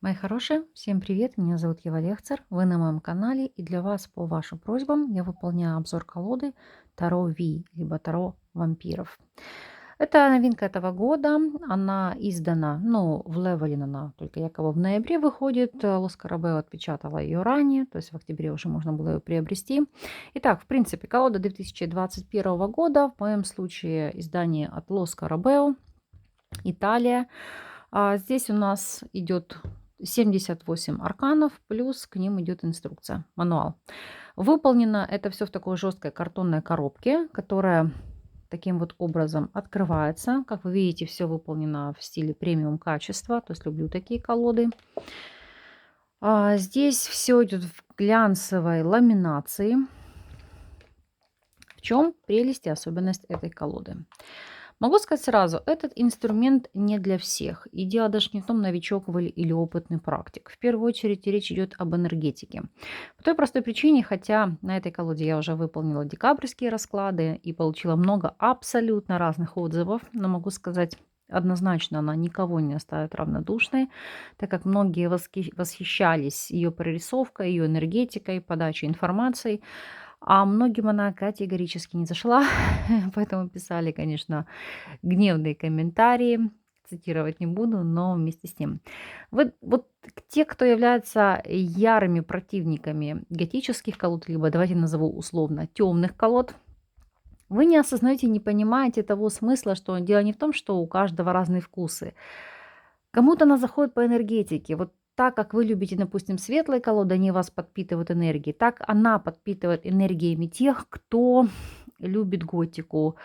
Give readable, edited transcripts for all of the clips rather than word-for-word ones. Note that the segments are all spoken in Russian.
Мои хорошие, всем привет, меня зовут Ева Лехцер, вы на моем канале, и для вас по вашим просьбам я выполняю обзор колоды Таро Ви, либо Таро вампиров. Это новинка этого года, она издана, ну, в Левелин она только якобы в ноябре выходит, Лос Карабео отпечатала ее ранее, то есть в октябре уже можно было ее приобрести. Итак, в принципе, колода 2021 года, в моем случае издание от Лос Карабео, Италия. Здесь у нас идет 78 арканов, плюс к ним идет инструкция, мануал. Выполнено это все в такой жесткой картонной коробке, которая таким вот образом открывается. Как вы видите, все выполнено в стиле премиум качества, то есть люблю такие колоды. Здесь все идет в глянцевой ламинации. В чем прелесть и особенность этой колоды? Могу сказать сразу, этот инструмент не для всех. И дело даже не в том, новичок вы или опытный практик. В первую очередь речь идет об энергетике. По той простой причине, хотя на этой колоде я уже выполнила декабрьские расклады и получила много абсолютно разных отзывов, но могу сказать, однозначно она никого не оставит равнодушной, так как многие восхищались ее прорисовкой, ее энергетикой, подачей информации. А многим она категорически не зашла, поэтому писали, конечно, гневные комментарии. Цитировать не буду, но вместе с тем. Вот те, кто являются ярыми противниками готических колод, либо давайте назову условно темных колод, вы не осознаете, не понимаете того смысла, что дело не в том, что у каждого разные вкусы. Кому-то она заходит по энергетике. Вот так, как вы любите, допустим, светлые колоды, они вас подпитывают энергией, так она подпитывает энергиями тех, кто любит готику,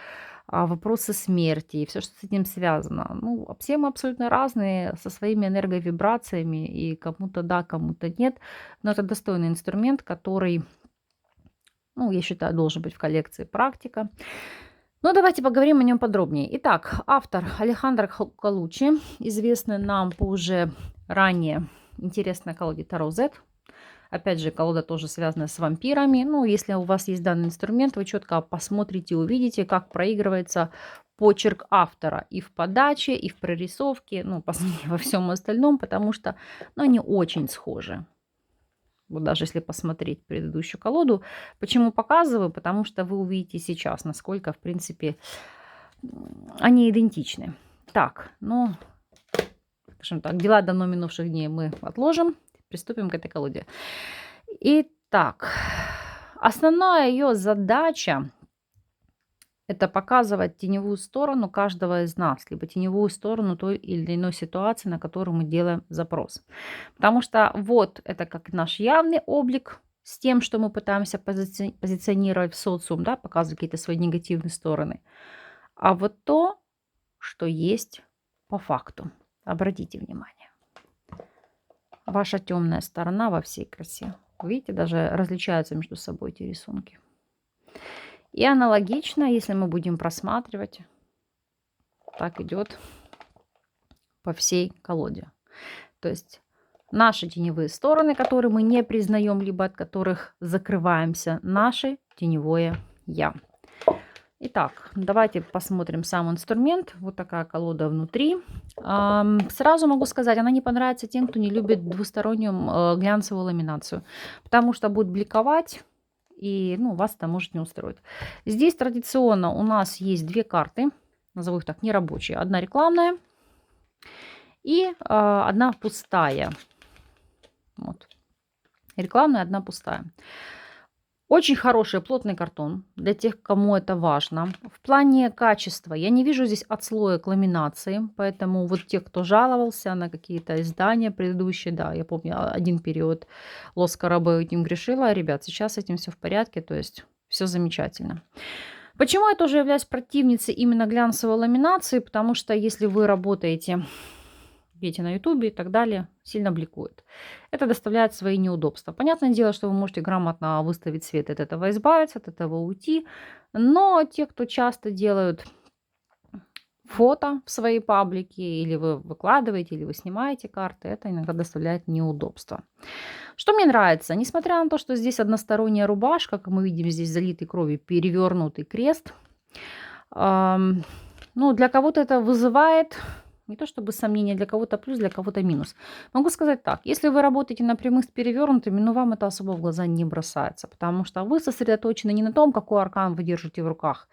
вопросы смерти и все, что с этим связано. Ну, все мы абсолютно разные, со своими энерговибрациями, и кому-то да, кому-то нет. Но это достойный инструмент, который, ну, я считаю, должен быть в коллекции практика. Ну, давайте поговорим о нем подробнее. Итак, автор Алехандро Калучи, известный нам по уже ранее интересной колоде Таро Z. Опять же, колода тоже связана с вампирами. Ну, если у вас есть данный инструмент, вы четко посмотрите, увидите, как проигрывается почерк автора и в подаче, и в прорисовке, ну, во всем остальном, потому что ну, они очень схожи. Вот даже если посмотреть предыдущую колоду. Почему показываю? Потому что вы увидите сейчас, насколько, в принципе, они идентичны. Так, ну, скажем так, дела давно минувших дней мы отложим. Приступим к этой колоде. Итак, основная ее задача — это показывать теневую сторону каждого из нас, либо теневую сторону той или иной ситуации, на которую мы делаем запрос. Потому что вот это как наш явный облик с тем, что мы пытаемся позиционировать в социум, да, показывать какие-то свои негативные стороны. А вот то, что есть по факту. Обратите внимание. Ваша темная сторона во всей красе. Видите, даже различаются между собой эти рисунки. И аналогично, если мы будем просматривать, так идет по всей колоде. То есть наши теневые стороны, которые мы не признаем, либо от которых закрываемся, наше теневое я. Итак, давайте посмотрим сам инструмент. Вот такая колода внутри. Сразу могу сказать, она не понравится тем, кто не любит двустороннюю глянцевую ламинацию, потому что будет бликовать, и ну, вас это может не устроить. Здесь традиционно у нас есть две карты, назову их так, нерабочие. Одна рекламная и одна пустая. Вот. Рекламная, одна пустая. Очень хороший плотный картон для тех, кому это важно. В плане качества я не вижу здесь отслоек ламинации, поэтому вот те, кто жаловался на какие-то издания предыдущие, да, я помню один период Лос Карабео этим грешила, ребят, сейчас с этим все в порядке, то есть все замечательно. Почему я тоже являюсь противницей именно глянцевой ламинации? Потому что если вы работаете на ютубе и так далее, сильно бликует. Это доставляет свои неудобства. Понятное дело, что вы можете грамотно выставить цвет, от этого избавиться, от этого уйти. Но те, кто часто делают фото в свои паблики, или вы выкладываете, или вы снимаете карты, это иногда доставляет неудобства. Что мне нравится? Несмотря на то, что здесь односторонняя рубашка, как мы видим, здесь залитый кровью перевернутый крест. Ну, для кого-то это вызывает Не то чтобы сомнения, для кого-то плюс, для кого-то минус. Могу сказать так, если вы работаете на прямых с перевернутыми, ну вам это особо в глаза не бросается, потому что вы сосредоточены не на том, какой аркан вы держите в руках,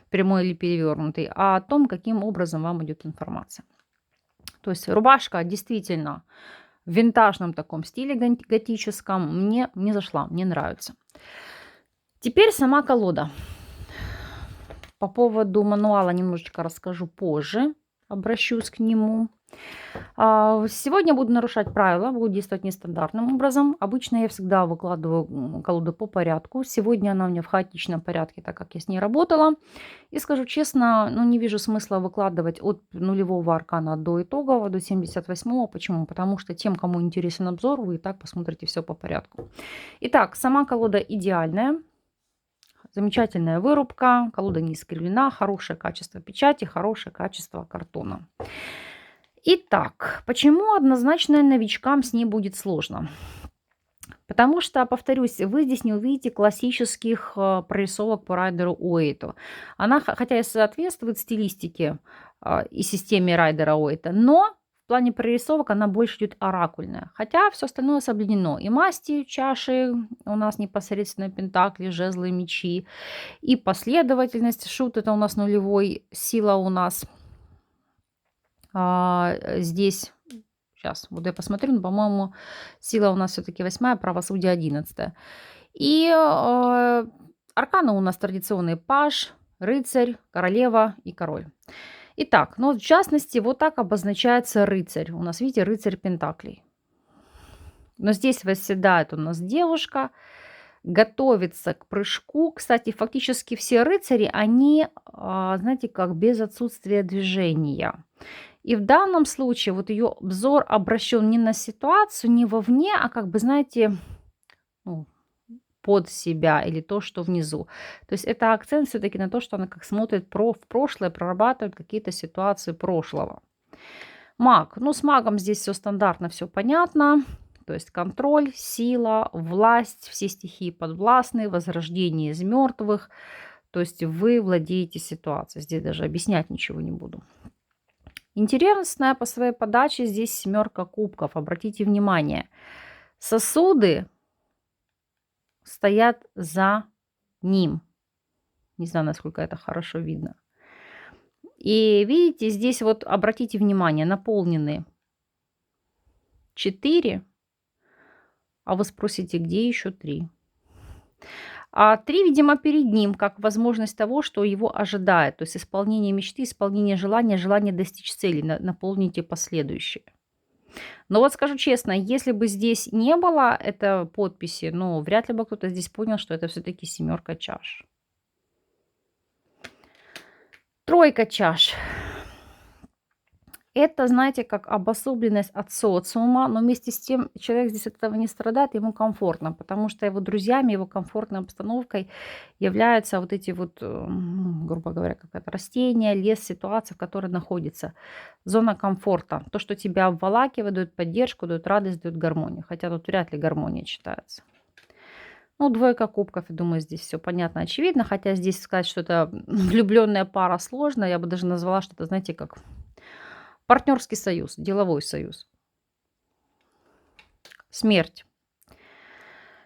прямой или перевернутый, а о том, каким образом вам идет информация. То есть рубашка действительно в винтажном таком стиле готическом мне зашла, мне нравится. Теперь сама колода. По поводу мануала немножечко расскажу позже, обращусь к нему. Сегодня буду нарушать правила, буду действовать нестандартным образом. Обычно я всегда выкладываю колоду по порядку. Сегодня она у меня в хаотичном порядке, так как я с ней работала. И скажу честно, ну, не вижу смысла выкладывать от нулевого аркана до итогового, до 78-го. Почему? Потому что тем, кому интересен обзор, вы и так посмотрите все по порядку. Итак, сама колода идеальная. Замечательная вырубка, колода не искривлена, хорошее качество печати, хорошее качество картона. Итак, почему однозначно новичкам с ней будет сложно? Потому что, повторюсь, вы здесь не увидите классических прорисовок по райдеру Уэйту. Она, хотя и соответствует стилистике и системе райдера Уэйта, но в плане прорисовок она больше идет оракульная. Хотя все остальное соблюдено. И масти, чаши, у нас непосредственно пентакли, жезлы, мечи. И последовательность. Шут это у нас нулевой. Сила у нас здесь... Сейчас, вот я посмотрю, но, по-моему, сила у нас все-таки 8, правосудие 11. И арканы у нас традиционные: паж, рыцарь, королева и король. Итак, ну, в частности, вот так обозначается рыцарь. У нас, видите, рыцарь пентаклей. Но здесь восседает у нас девушка, готовится к прыжку. Кстати, фактически все рыцари, они, знаете, как без отсутствия движения. И в данном случае вот ее взор обращен не на ситуацию, не вовне, а как бы, знаете, ну, под себя или то, что внизу. То есть это акцент все-таки на то, что она как смотрит в прошлое, прорабатывает какие-то ситуации прошлого. Маг. Ну, с магом здесь все стандартно, все понятно. То есть контроль, сила, власть, все стихии подвластны, возрождение из мертвых. То есть вы владеете ситуацией. Здесь даже объяснять ничего не буду. Интересная по своей подаче здесь 7 кубков. Обратите внимание, сосуды стоят за ним. Не знаю, насколько это хорошо видно. И видите, здесь вот обратите внимание, наполнены 4, а вы спросите, где еще 3? А 3, видимо, перед ним, как возможность того, что его ожидает. То есть исполнение мечты, исполнение желания, желание достичь цели, наполните последующее. Но вот скажу честно, если бы здесь не было этой подписи, ну, вряд ли бы кто-то здесь понял, что это все-таки 7 чаш. 3 чаш. Это, знаете, как обособленность от социума, но вместе с тем человек здесь от этого не страдает, ему комфортно, потому что его друзьями, его комфортной обстановкой являются вот эти вот, грубо говоря, какое-то растение, лес, ситуация, в которой находится. Зона комфорта. То, что тебя обволакивает, дает поддержку, дает радость, дает гармонию. Хотя тут вряд ли гармония читается. Ну, 2 кубков, я думаю, здесь все понятно, очевидно. Хотя здесь сказать, что это влюбленная пара сложно. Я бы даже назвала, что это, знаете, как... партнерский союз, деловой союз. Смерть.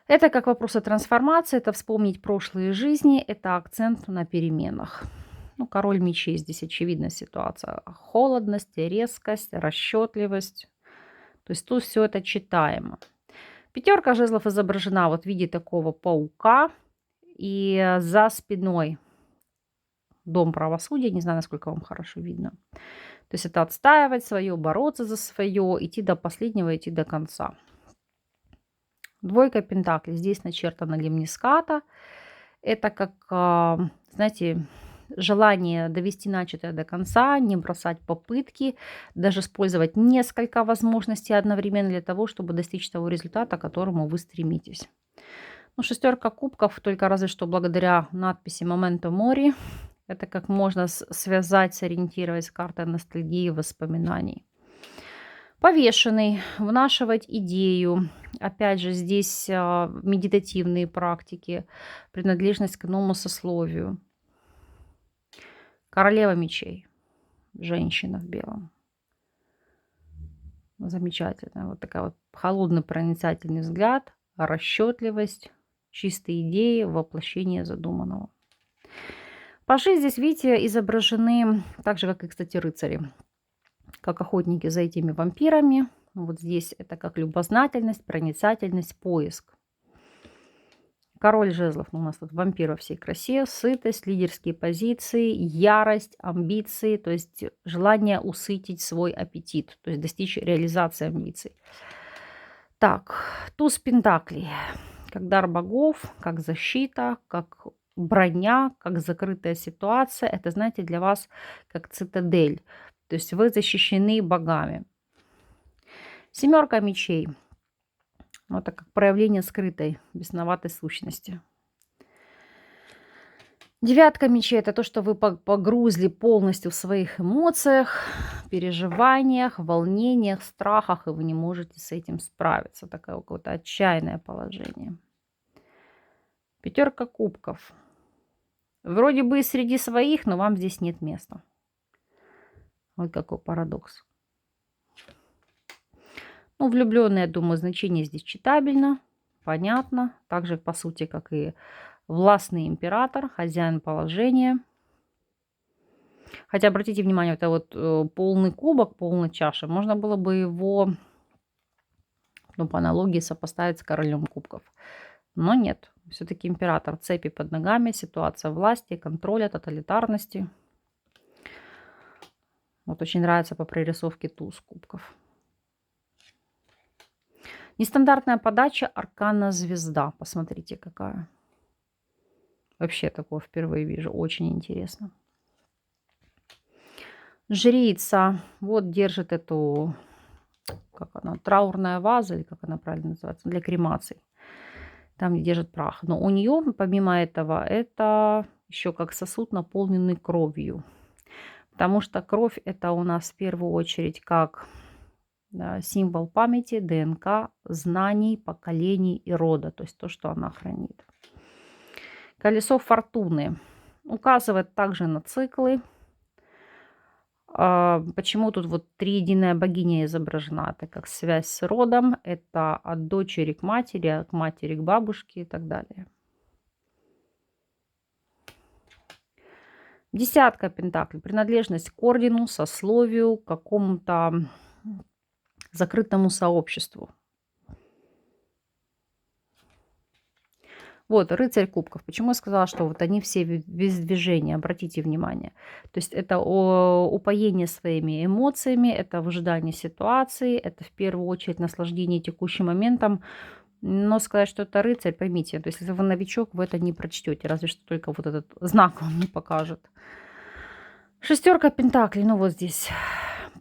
Это как вопрос о трансформации, это вспомнить прошлые жизни, это акцент на переменах. Ну, король мечей здесь очевидная ситуация. Холодность, резкость, расчетливость. То есть тут все это читаемо. 5 жезлов изображена вот в виде такого паука. И за спиной дом правосудия. Не знаю, насколько вам хорошо видно. То есть это отстаивать свое, бороться за свое, идти до последнего, идти до конца. 2 пентаклей. Здесь начертана лемниската. Это как, знаете, желание довести начатое до конца, не бросать попытки, даже использовать несколько возможностей одновременно для того, чтобы достичь того результата, к которому вы стремитесь. Ну, 6 кубков, только разве что благодаря надписи «Моменто Мори». Это как можно связать, сориентировать с картой ностальгии и воспоминаний. Повешенный. Внашивать идею. Опять же, здесь медитативные практики. Принадлежность к иному сословию. Королева мечей. Женщина в белом. Замечательно. Вот такая вот холодный проницательный взгляд, расчетливость, чистые идеи, воплощение задуманного. Пажи здесь, видите, изображены так же, как и, кстати, рыцари, как охотники за этими вампирами. Вот здесь это как любознательность, проницательность, поиск. Король жезлов, у нас тут вампир во всей красе, сытость, лидерские позиции, ярость, амбиции, то есть желание усытить свой аппетит, то есть достичь реализации амбиций. Так, туз пентаклей, как дар богов, как защита, как броня, как закрытая ситуация. Это, знаете, для вас как цитадель, то есть вы защищены богами. Семерка мечей. Это как проявление скрытой, бесноватой сущности. Девятка мечей – это то, что вы погрузли полностью в своих эмоциях, переживаниях, волнениях, страхах, и вы не можете с этим справиться. Такое какое-то отчаянное положение. Пятерка кубков. Вроде бы и среди своих, но вам здесь нет места. Вот какой парадокс. Ну, влюбленные, я думаю, значение здесь читабельно, понятно. Так же, по сути, как и властный император, хозяин положения. Хотя, обратите внимание, это вот полный кубок, полная чаша. Можно было бы его, ну, по аналогии сопоставить с королем кубков. Но нет. Все-таки император, цепи под ногами, ситуация власти, контроля, тоталитарности. Вот очень нравится по прорисовке туз кубков. Нестандартная подача, аркана звезда. Посмотрите, какая. Вообще такое впервые вижу. Очень интересно. Жрица. Вот держит эту, как она, траурная ваза, или как она правильно называется, для кремаций. Там, где держит прах. Но у нее, помимо этого, это еще как сосуд, наполненный кровью. Потому что кровь это у нас в первую очередь как, да, символ памяти, ДНК, знаний, поколений и рода. То есть то, что она хранит. Колесо фортуны указывает также на циклы. Почему тут вот триединая богиня изображена? Это как связь с родом, это от дочери к матери к бабушке и так далее. Десятка пентаклей. Принадлежность к ордену, сословию, к какому-то закрытому сообществу. Вот, рыцарь кубков. Почему я сказала, что вот они все без движения? Обратите внимание. То есть это упоение своими эмоциями, это в ожидании ситуации, это в первую очередь наслаждение текущим моментом. Но сказать, что это рыцарь, поймите, то есть если вы новичок, вы это не прочтете, разве что только вот этот знак вам не покажет. Шестерка пентаклей, ну вот здесь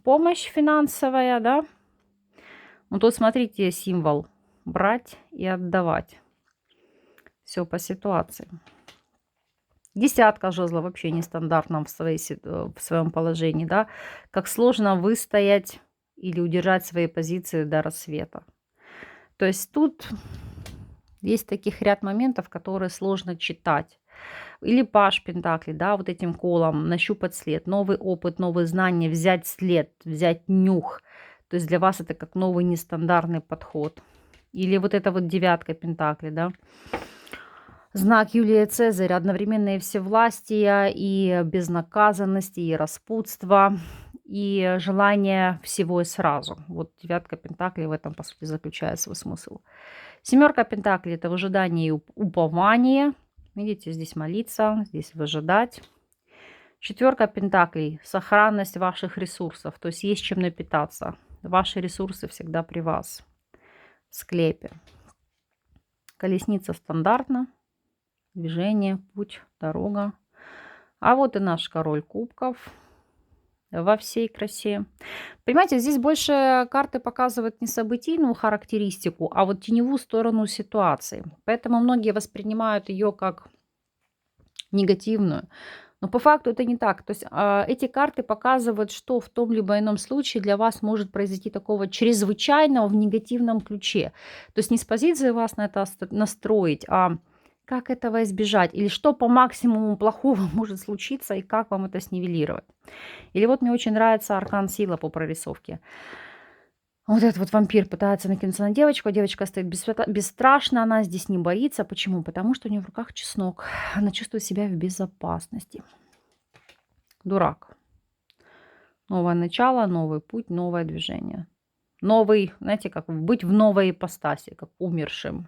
помощь финансовая, да. Ну тут смотрите символ брать и отдавать. Все по ситуации. Десятка жезлов вообще нестандартном в своем положении, да. Как сложно выстоять или удержать свои позиции до рассвета. То есть тут есть таких ряд моментов, которые сложно читать. Или паж пентаклей, да, вот этим колом нащупать след, новый опыт, новые знания, взять след, взять нюх. То есть для вас это как новый нестандартный подход. Или вот это вот девятка пентаклей, да. Знак Юлия Цезаря, одновременно и всевластия, и безнаказанности, и распутства, и желание всего и сразу. Вот девятка пентаклей в этом, по сути, заключает свой смысл. Семерка пентаклей – это выжидание и упование. Видите, здесь молиться, здесь выжидать. Четверка пентаклей – сохранность ваших ресурсов, то есть есть чем напитаться. Ваши ресурсы всегда при вас. В склепе. Колесница стандартна. Движение, путь, дорога. А вот и наш король кубков во всей красе. Понимаете, здесь больше карты показывают не событийную характеристику, а вот теневую сторону ситуации. Поэтому многие воспринимают ее как негативную. Но по факту это не так. То есть эти карты показывают, что в том либо ином случае для вас может произойти такого чрезвычайного в негативном ключе. То есть не с позиции вас на это настроить, а как этого избежать? Или что по максимуму плохого может случиться, и как вам это снивелировать? Или вот мне очень нравится аркан сила по прорисовке. Вот этот вот вампир пытается накинуться на девочку, а девочка стоит бесстрашно, она здесь не боится. Почему? Потому что у нее в руках чеснок. Она чувствует себя в безопасности. Дурак. Новое начало, новый путь, новое движение. Новый, знаете, как быть в новой ипостаси, как умершим.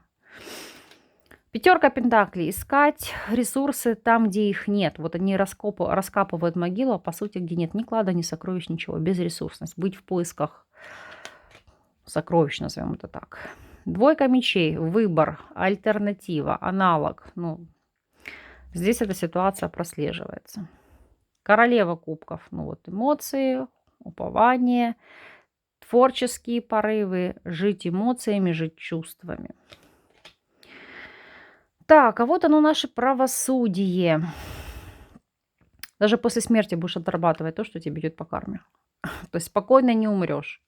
Пятерка пентаклей. Искать ресурсы там, где их нет. Вот они раскапывают могилу, а по сути, где нет ни клада, ни сокровищ, ничего. Безресурсность. Быть в поисках сокровищ, назовем это так. Двойка мечей. Выбор, альтернатива, аналог. Ну, здесь эта ситуация прослеживается. Королева кубков. Ну вот эмоции, упование, творческие порывы, жить эмоциями, жить чувствами. Так, а вот оно наше правосудие. Даже после смерти будешь отрабатывать то, что тебе идет по карме. То есть спокойно не умрешь.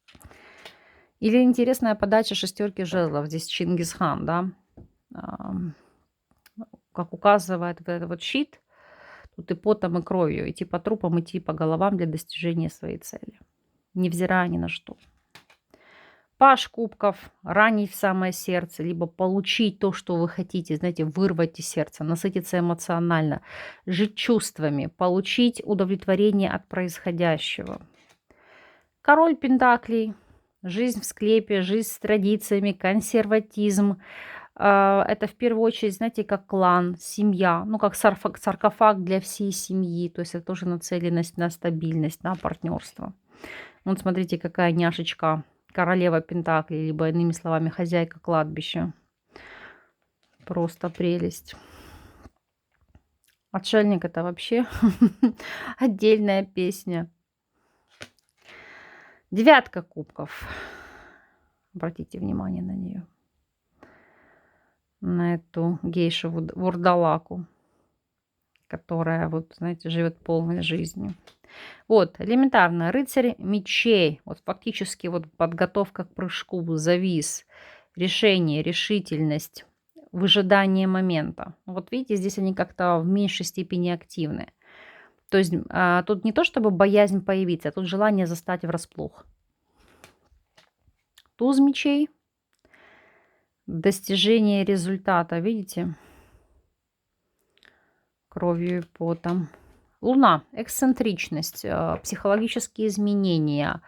Или интересная подача шестерки жезлов. Здесь Чингисхан, да. Как указывает вот этот вот щит, тут и потом, и кровью. Идти по трупам, идти по головам для достижения своей цели. Невзирая ни на что. Паж кубков, ранить в самое сердце, либо получить то, что вы хотите, знаете, вырвать из сердца, насытиться эмоционально, жить чувствами, получить удовлетворение от происходящего. Король пентаклей, жизнь в склепе, жизнь с традициями, консерватизм. Это в первую очередь, знаете, как клан, семья, ну как саркофаг для всей семьи, то есть это тоже нацеленность на стабильность, на партнерство. Вот смотрите, какая няшечка. Королева пентаклей, либо, иными словами, хозяйка кладбища. Просто прелесть. Отшельник — это вообще отдельная песня. Девятка кубков. Обратите внимание на нее. На эту гейшу вурдалаку, которая, вот, знаете, живет полной жизнью. Вот, элементарно, рыцарь мечей, вот фактически вот подготовка к прыжку, завис, решение, решительность, выжидание момента. Вот видите, здесь они как-то в меньшей степени активны. То есть тут не то, чтобы боязнь появиться, а тут желание застать врасплох. Туз мечей, достижение результата, видите, кровью и потом. Луна, эксцентричность, психологические изменения,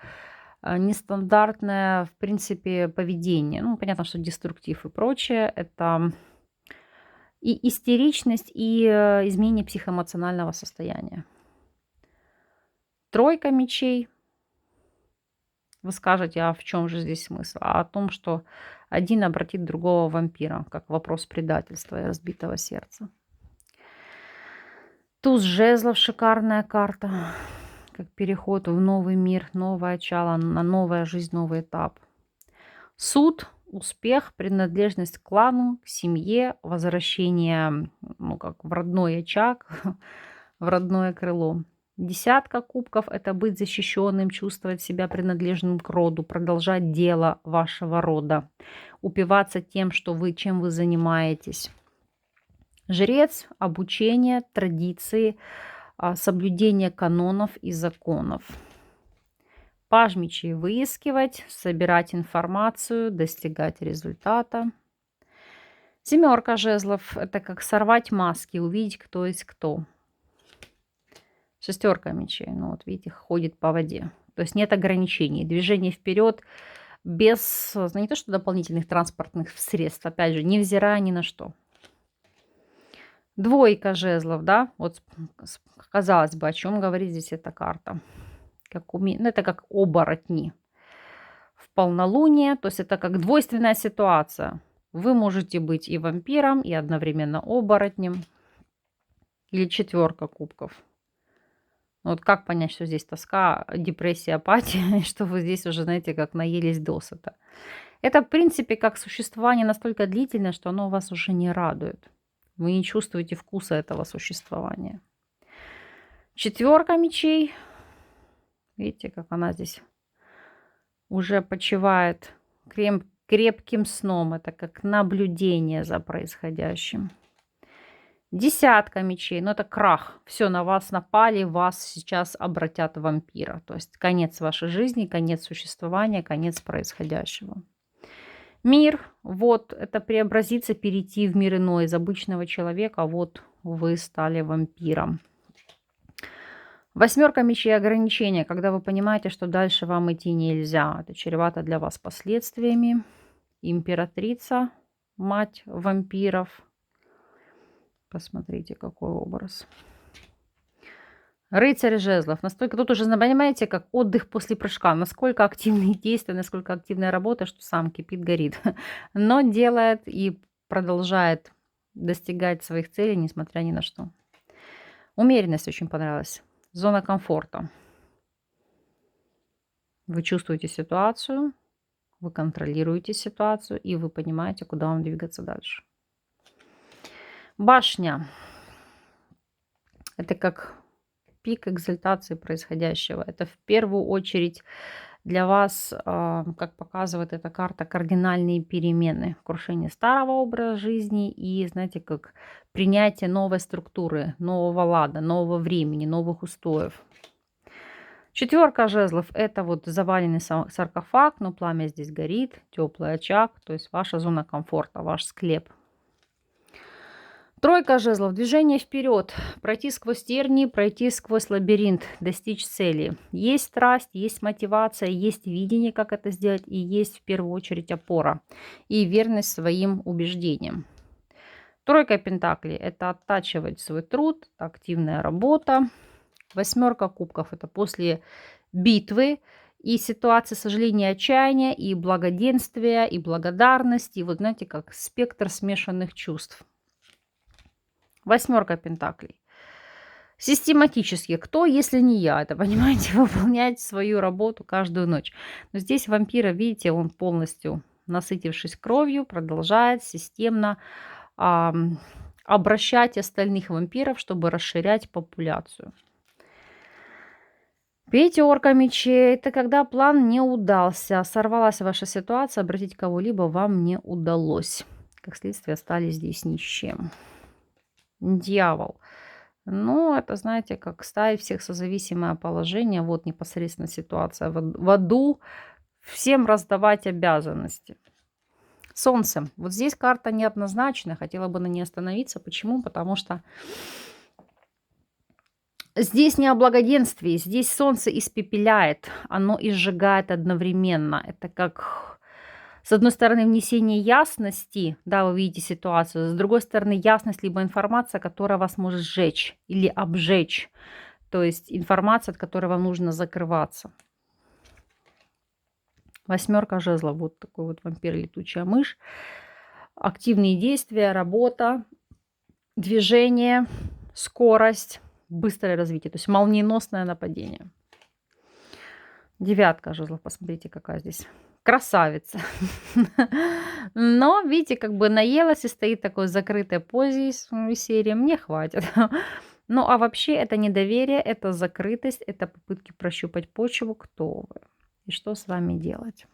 нестандартное, в принципе, поведение. Ну, понятно, что деструктив и прочее. Это и истеричность, и изменение психоэмоционального состояния. Тройка мечей. Вы скажете, а в чем же здесь смысл? А о том, что один обратит другого в вампира, как вопрос предательства и разбитого сердца. Туз жезлов, шикарная карта, как переход в новый мир, новое начало, на новая жизнь, новый этап. Суд, успех, принадлежность к клану, к семье, возвращение, ну, как в родной очаг, в родное крыло. Десятка кубков — это быть защищенным, чувствовать себя принадлежным к роду, продолжать дело вашего рода, упиваться тем, что вы, чем вы занимаетесь. Жрец, обучение, традиции, соблюдение канонов и законов. Паж мечей — выискивать, собирать информацию, достигать результата. Семерка жезлов — это как сорвать маски, увидеть, кто есть кто. Шестерка мечей, ну вот видите, ходит по воде. То есть нет ограничений, движение вперед без, не то что дополнительных транспортных средств, опять же, невзирая ни на что. Двойка жезлов, да, вот казалось бы, о чем говорит здесь эта карта. Ну, это как оборотни в полнолуние, то есть это как двойственная ситуация. Вы можете быть и вампиром, и одновременно оборотнем. Или четверка кубков. Вот как понять, что здесь тоска, депрессия, апатия, и что вы здесь уже, знаете, как наелись досыта. Это, в принципе, как существование настолько длительное, что оно вас уже не радует. Вы не чувствуете вкуса этого существования. Четверка мечей. Видите, как она здесь уже почивает крепким сном. Это как наблюдение за происходящим. Десятка мечей, ну это крах. Все, на вас напали, вас сейчас обратят в вампира. То есть конец вашей жизни, конец существования, конец происходящего. Мир, вот, это преобразиться, перейти в мир иной из обычного человека, вот вы стали вампиром. Восьмерка мечей ограничения, когда вы понимаете, что дальше вам идти нельзя. Это чревато для вас последствиями. Императрица, мать вампиров. Посмотрите, какой образ. Рыцарь жезлов. Настолько тут уже, понимаете, как отдых после прыжка. Насколько активные действия, насколько активная работа, что сам кипит, горит. Но делает и продолжает достигать своих целей, несмотря ни на что. Умеренность очень понравилась. Зона комфорта. Вы чувствуете ситуацию, вы контролируете ситуацию, и вы понимаете, куда вам двигаться дальше. Башня. Это как пик экзальтации происходящего. Это в первую очередь для вас, как показывает эта карта, кардинальные перемены. Крушение старого образа жизни и, знаете, как принятие новой структуры, нового лада, нового времени, новых устоев. Четверка жезлов – это вот заваленный саркофаг, но пламя здесь горит, теплый очаг, то есть ваша зона комфорта, ваш склеп. Тройка жезлов – движение вперед, пройти сквозь тернии, пройти сквозь лабиринт, достичь цели. Есть страсть, есть мотивация, есть видение, как это сделать, и есть в первую очередь опора и верность своим убеждениям. Тройка пентаклей – это оттачивать свой труд, активная работа. Восьмерка кубков – это после битвы и ситуации сожаления, отчаяния, и благоденствия, и благодарности. И вот знаете, как спектр смешанных чувств. Восьмерка пентаклей. Систематически, кто, если не я, это, понимаете, выполнять свою работу каждую ночь. Но здесь вампира, видите, он полностью, насытившись кровью, продолжает системно обращать остальных вампиров, чтобы расширять популяцию. Пятерка мечей – это когда план не удался, сорвалась ваша ситуация, обратить кого-либо вам не удалось. Как следствие, остались здесь ни с чем. Дьявол. Ну, это, знаете, как ставить всех в созависимое положение. Вот непосредственно ситуация в аду. Всем раздавать обязанности. Солнце. Вот здесь карта неоднозначная. Хотела бы на ней остановиться. Почему? Потому что здесь не о благоденствии. Здесь солнце испепеляет. Оно изжигает одновременно. Это как... С одной стороны, внесение ясности, да, вы видите ситуацию. С другой стороны, ясность, либо информация, которая вас может сжечь или обжечь. То есть информация, от которой вам нужно закрываться. Восьмерка жезлов. Вот такой вот вампир, летучая мышь. Активные действия, работа, движение, скорость, быстрое развитие. То есть молниеносное нападение. Девятка жезлов. Посмотрите, какая здесь... Красавица. Но, видите, как бы наелась и стоит в такой закрытой позе из серии. Мне хватит. Ну, а вообще это недоверие, это закрытость, это попытки прощупать почву, кто вы и что с вами делать.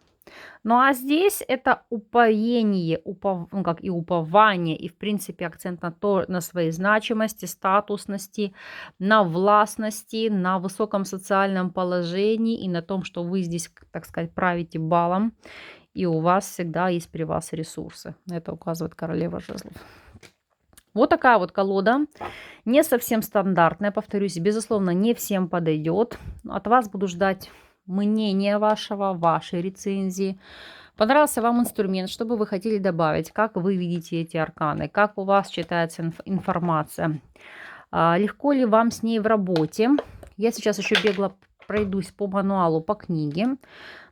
Ну, а здесь это упоение, ну, как и упование, и, в принципе, акцент на то, на своей значимости, статусности, на властности, на высоком социальном положении и на том, что вы здесь, так сказать, правите балом, и у вас всегда есть при вас ресурсы. Это указывает королева жезлов. Вот такая вот колода, не совсем стандартная, повторюсь, безусловно, не всем подойдет. От вас буду ждать мнение вашего, вашей рецензии. Понравился вам инструмент, что бы вы хотели добавить, как вы видите эти арканы, как у вас читается информация, легко ли вам с ней в работе. Я сейчас еще бегло пройдусь по мануалу, по книге.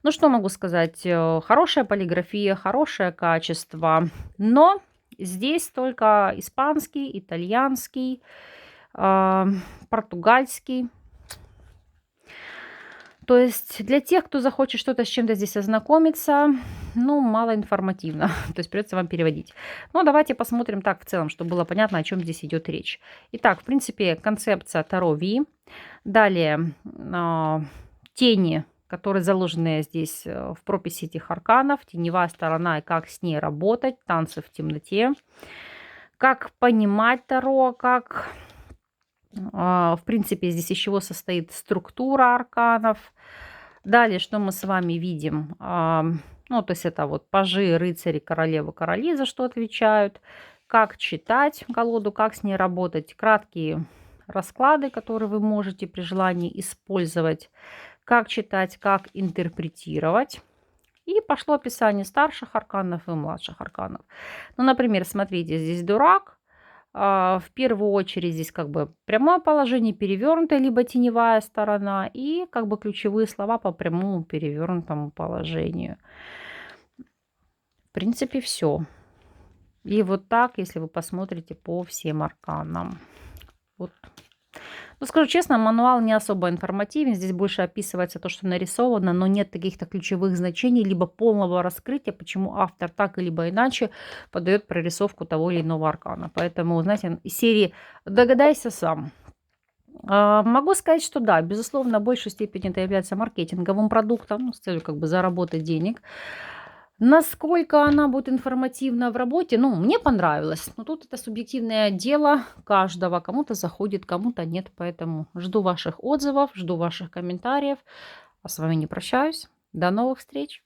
Ну, что могу сказать, хорошая полиграфия, хорошее качество, но здесь только испанский, итальянский, португальский. То есть для тех, кто захочет что-то с чем-то здесь ознакомиться, ну, мало информативно. То есть придется вам переводить. Но давайте посмотрим так в целом, чтобы было понятно, о чем здесь идет речь. Итак, в принципе, концепция Таро Ви. Далее тени, которые заложены здесь в прописи этих арканов. Теневая сторона и как с ней работать. Танцы в темноте. как понимать Таро, как, в принципе, здесь из чего состоит структура арканов. Далее, что мы с вами видим? Ну, то есть это вот пажи, рыцари, королевы, короли за что отвечают. Как читать колоду, как с ней работать. Краткие расклады, которые вы можете при желании использовать. Как читать, как интерпретировать. И пошло описание старших арканов и младших арканов. Ну, например, смотрите, здесь дурак. В первую очередь здесь как бы прямое положение, перевернутая, либо теневая сторона. И как бы ключевые слова по прямому перевернутому положению. В принципе, все. И вот так, если вы посмотрите по всем арканам. Вот. Ну, скажу честно, мануал не особо информативен. Здесь больше описывается то, что нарисовано, но нет каких-то ключевых значений, либо полного раскрытия, почему автор так либо иначе подает прорисовку того или иного аркана. Поэтому, знаете, из серии «Догадайся сам». Могу сказать, что да, безусловно, в большей степени это является маркетинговым продуктом, ну, с целью как бы заработать денег. Насколько она будет информативна в работе, ну, мне понравилось. Но тут это субъективное дело каждого. Кому-то заходит, кому-то нет. Поэтому жду ваших отзывов, жду ваших комментариев. А с вами не прощаюсь. До новых встреч!